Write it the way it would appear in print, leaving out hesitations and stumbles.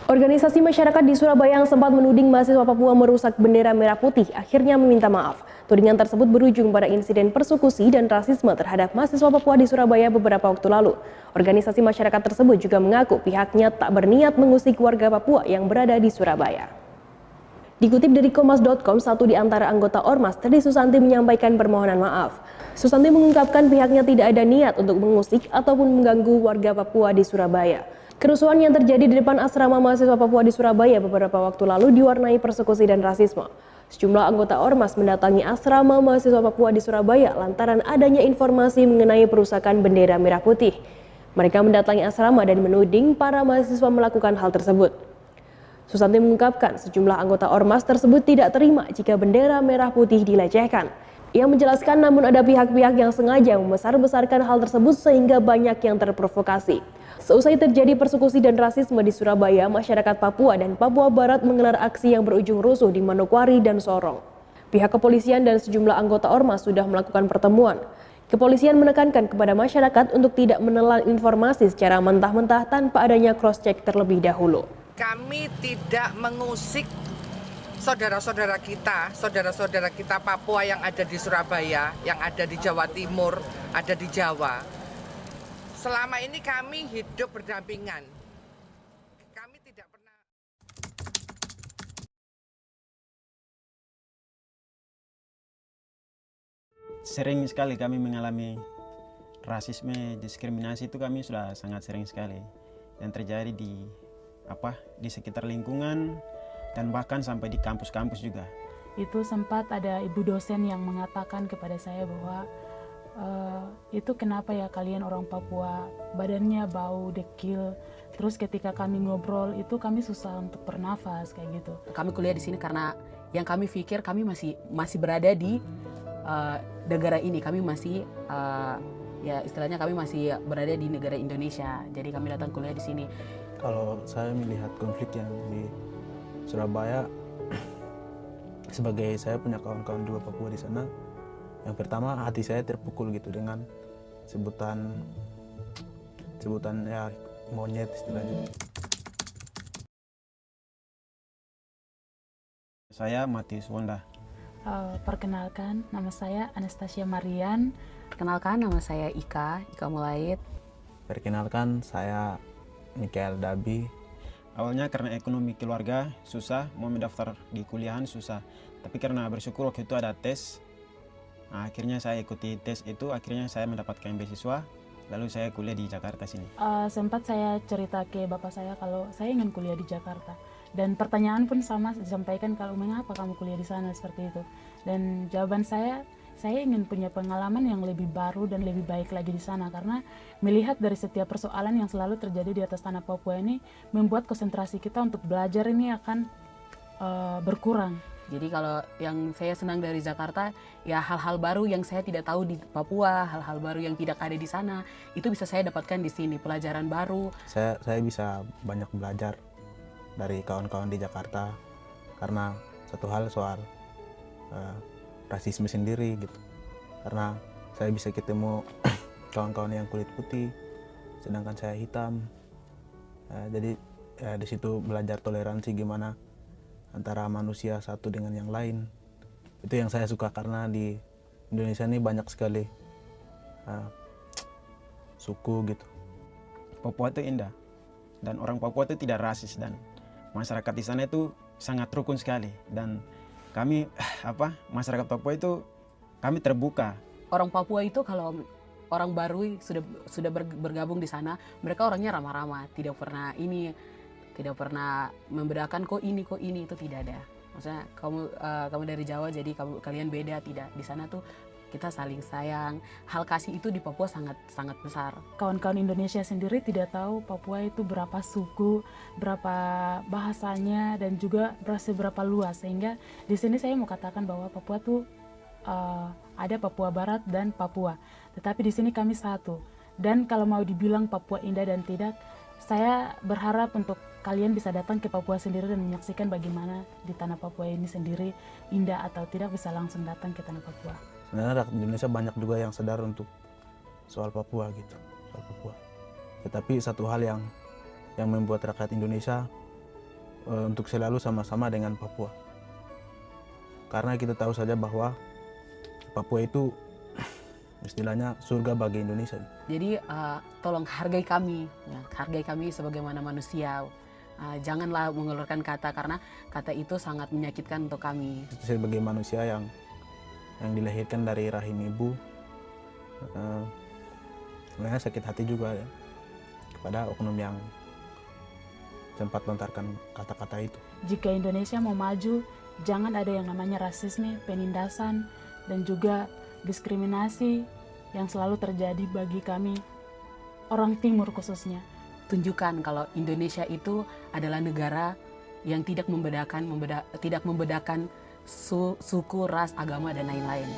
Organisasi masyarakat di Surabaya yang sempat menuding mahasiswa Papua merusak bendera merah putih akhirnya meminta maaf. Tudingan tersebut berujung pada insiden persekusi dan rasisme terhadap mahasiswa Papua di Surabaya beberapa waktu lalu. Organisasi masyarakat tersebut juga mengaku pihaknya tak berniat mengusik warga Papua yang berada di Surabaya. Dikutip dari Kompas.com, satu di antara anggota Ormas, Teddy Susanti, menyampaikan permohonan maaf. Susanti mengungkapkan pihaknya tidak ada niat untuk mengusik ataupun mengganggu warga Papua di Surabaya. Kerusuhan yang terjadi di depan asrama mahasiswa Papua di Surabaya beberapa waktu lalu diwarnai persekusi dan rasisme. Sejumlah anggota Ormas mendatangi asrama mahasiswa Papua di Surabaya lantaran adanya informasi mengenai perusakan bendera merah putih. Mereka mendatangi asrama dan menuding para mahasiswa melakukan hal tersebut. Susanti mengungkapkan sejumlah anggota Ormas tersebut tidak terima jika bendera merah putih dilecehkan. Ia menjelaskan namun ada pihak-pihak yang sengaja membesar-besarkan hal tersebut sehingga banyak yang terprovokasi. Seusai terjadi persekusi dan rasisme di Surabaya, masyarakat Papua dan Papua Barat menggelar aksi yang berujung rusuh di Manokwari dan Sorong. Pihak kepolisian dan sejumlah anggota Ormas sudah melakukan pertemuan. Kepolisian menekankan kepada masyarakat untuk tidak menelan informasi secara mentah-mentah tanpa adanya cross-check terlebih dahulu. Kami tidak mengusik saudara-saudara kita Papua yang ada di Surabaya, yang ada di Jawa Timur, ada di Jawa. Selama ini kami hidup berdampingan. Kami tidak pernah. Sering sekali kami mengalami rasisme, diskriminasi, itu kami sudah sangat sering sekali yang terjadi di sekitar lingkungan dan bahkan sampai di kampus-kampus juga. Itu sempat ada ibu dosen yang mengatakan kepada saya bahwa itu kenapa ya kalian orang Papua badannya bau, dekil, terus ketika kami ngobrol itu kami susah untuk bernafas kayak gitu. Kami kuliah di sini karena yang kami pikir kami masih berada di negara ini, kami masih ya istilahnya kami masih berada di negara Indonesia, jadi kami datang kuliah di sini. Kalau saya melihat konflik yang di Surabaya, sebagai saya punya kawan-kawan juga Papua di sana, yang pertama hati saya terpukul gitu dengan sebutan ya monyet istilahnya. Saya Matius Wonda. Perkenalkan, nama saya Anastasia Marian. Perkenalkan, nama saya Ika Mulaid. Perkenalkan, saya Mikael Dabi. Awalnya karena ekonomi keluarga susah, mau mendaftar di kuliahan susah. Tapi karena bersyukur waktu itu ada tes, akhirnya saya ikuti tes itu, akhirnya saya mendapatkan beasiswa. Lalu saya kuliah di Jakarta sini. Sempat saya cerita ke bapak saya kalau saya ingin kuliah di Jakarta. Dan pertanyaan pun sama disampaikan, kalau mengapa kamu kuliah di sana seperti itu. Dan jawaban saya ingin punya pengalaman yang lebih baru dan lebih baik lagi di sana, karena melihat dari setiap persoalan yang selalu terjadi di atas tanah Papua ini membuat konsentrasi kita untuk belajar ini akan berkurang. Jadi kalau yang saya senang dari Jakarta, ya hal-hal baru yang saya tidak tahu di Papua, hal-hal baru yang tidak ada di sana, itu bisa saya dapatkan di sini, pelajaran baru. Saya bisa banyak belajar dari kawan-kawan di Jakarta, karena satu hal soal rasisme sendiri gitu, karena saya bisa ketemu kawan-kawan yang kulit putih sedangkan saya hitam, jadi di situ belajar toleransi gimana antara manusia satu dengan yang lain. Itu yang saya suka, karena di Indonesia ini banyak sekali suku gitu. Papua itu indah dan orang Papua itu tidak rasis, dan masyarakat di sana itu sangat rukun sekali, dan kami masyarakat Papua itu kami terbuka. Orang Papua itu kalau orang baru sudah bergabung di sana, mereka orangnya ramah-ramah, tidak pernah membedakan kok ini itu tidak ada. Maksudnya kamu dari Jawa jadi kalian beda, tidak. Di sana tuh kita saling sayang. Hal kasih itu di Papua sangat besar. Kawan-kawan Indonesia sendiri tidak tahu Papua itu berapa suku, berapa bahasanya, dan juga seberapa luas. Sehingga di sini saya mau katakan bahwa Papua tuh ada Papua Barat dan Papua. Tetapi di sini kami satu. Dan kalau mau dibilang Papua indah dan tidak, saya berharap untuk kalian bisa datang ke Papua sendiri dan menyaksikan bagaimana di tanah Papua ini sendiri indah atau tidak, bisa langsung datang ke tanah Papua. Sebenarnya rakyat Indonesia banyak juga yang sadar untuk soal Papua gitu, soal Papua. Tetapi satu hal yang membuat rakyat Indonesia untuk selalu sama-sama dengan Papua. Karena kita tahu saja bahwa Papua itu istilahnya surga bagi Indonesia. Jadi tolong hargai kami, ya, hargai kami sebagaimana manusia. Janganlah mengeluarkan kata karena kata itu sangat menyakitkan untuk kami. Sebagai manusia yang dilahirkan dari rahim ibu, sebenarnya sakit hati juga ya kepada oknum yang sempat lontarkan kata-kata itu. Jika Indonesia mau maju, jangan ada yang namanya rasisme, penindasan, dan juga diskriminasi yang selalu terjadi bagi kami, orang Timur khususnya. Tunjukkan kalau Indonesia itu adalah negara yang tidak membedakan suku, ras, agama, dan lain-lain.